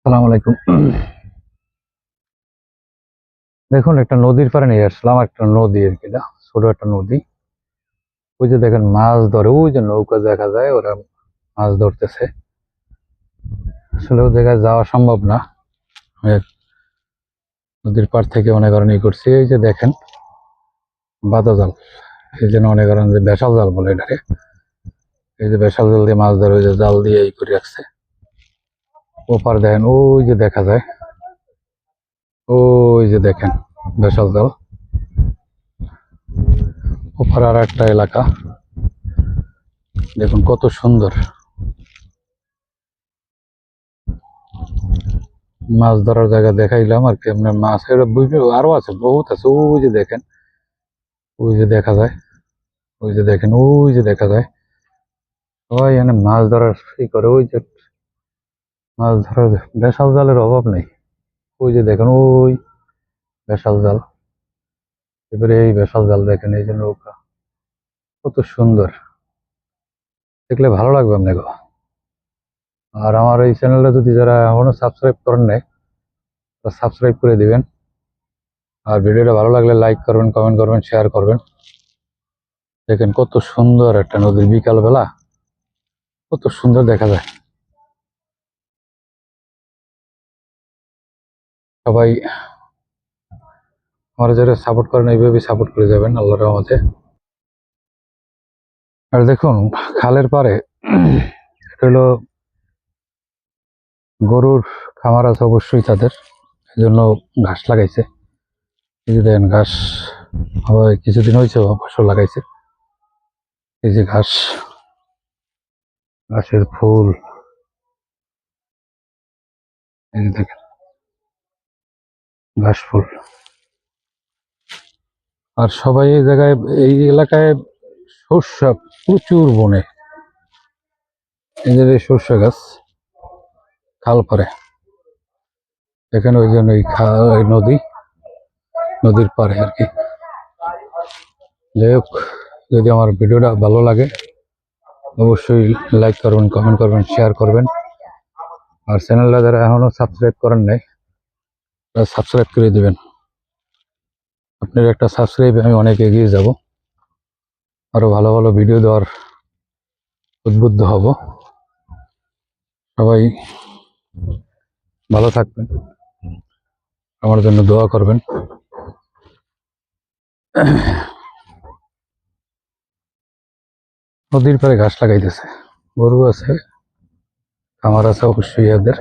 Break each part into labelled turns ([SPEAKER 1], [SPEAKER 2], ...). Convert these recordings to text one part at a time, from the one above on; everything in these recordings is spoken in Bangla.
[SPEAKER 1] সালাম আলাইকুম। দেখুন, একটা নদীর পাড়ে নিয়ে আসলাম। একটা নদী আর কি, না ছোট একটা নদী। ওই যে দেখেন মাছ ধরে, ওই যে নৌকা দেখা যায়, ওরা মাছ ধরতেছে। আসলে ওই জায়গায় যাওয়া সম্ভব না। আমি নদীর পাড় থেকে মনে করেন ই করছি। এই যে দেখেন বাদা জাল, এই জন্য মনে করেন যে বেসাল জাল বলে এটাকে। এই যে বেসাল জাল দিয়ে মাছ ধরে, ওই যে জাল দিয়ে ই করে রাখছে। ওপার দেখেন, ওই যে দেখা যায়, ওই যে দেখেন বেসাল জাল। ওপার আর একটা এলাকা, দেখুন কত সুন্দর মাছ ধরার জায়গা দেখাইলাম আর কি। আপনার মাছ আরো আছে, বহুত আছে। ওই যে দেখেন, ওই যে দেখা যায়, ওই যে দেখেন, ওই যে দেখা যায় সবাই এখানে মাছ ধরার ই করে। ওই যে মাছ ধরার বেসাল জালের অভাব নেই। ওই যে দেখেন, ওই বেসাল জাল, এবারে এই বেসাল জাল দেখেন, এই যে নৌকা, কত সুন্দর। দেখলে ভালো লাগবে আপনাকে। আর আমার এই চ্যানেলটা যদি যারা এখনো সাবস্ক্রাইব করেন নাই, সাবস্ক্রাইব করে দিবেন। আর ভিডিওটা ভালো লাগলে লাইক করবেন, কমেন্ট করবেন, শেয়ার করবেন। দেখেন কত সুন্দর একটা নদীর বিকাল বেলা, কত সুন্দর দেখা যায়। সবাই আমার যারা সাপোর্ট করেন এইভাবে সাপোর্ট করে যাবেন আল্লাহর রহমতে। আর দেখুন খালের পাড়ে এটা হলো গরুর খামার আছে অবশ্যই তাদের, এই জন্য ঘাস লাগাইছে। এই যে দেখেন ঘাস, হয় কিছুদিন হয়েছে অবশ্য লাগাইছে। এই যে ঘাস, ঘাসের ফুল, এই যে দেখেন ঘাস ফুল। আর সবাই এই জায়গায়, এই এলাকায় সর্ষা প্রচুর বনে। এই যে সর্ষা গাছ খাল পারে, এখানে ওই জন্য এই নদী, নদীর পাড়ে আর কি। যাই হোক, যদি আমার ভিডিওটা ভালো লাগে অবশ্যই লাইক করবেন, কমেন্ট করবেন, শেয়ার করবেন। আর চ্যানেলটা যারা এখনো সাবস্ক্রাইব করেন নাই তারা সাবস্ক্রাইব করে দিবেন। আপনার একটা সাবস্ক্রাইব আমি অনেক এগিয়ে যাব, আরো ভালো ভালো ভিডিও দেওয়ার উদ্বুদ্ধ হব। সবাই ভালো থাকবেন, আমার জন্য দোয়া করবেন। নদীর পাড়ে ঘাস লাগাইতেছে, গরু আছে, খামার আছে অবশ্যই এদের।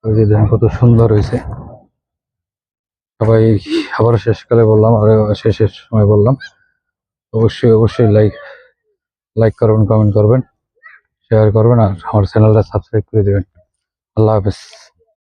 [SPEAKER 1] ওই যে দেখেন কত সুন্দর হয়েছে। সবাই আবারও শেষকালে বললাম, আরো শেষের সময় বললাম, অবশ্যই অবশ্যই লাইক লাইক করবেন, কমেন্ট করবেন, শেয়ার করবেন, আর আমার চ্যানেলটা সাবস্ক্রাইব করে দেবেন। আল্লাহ হাফেজ।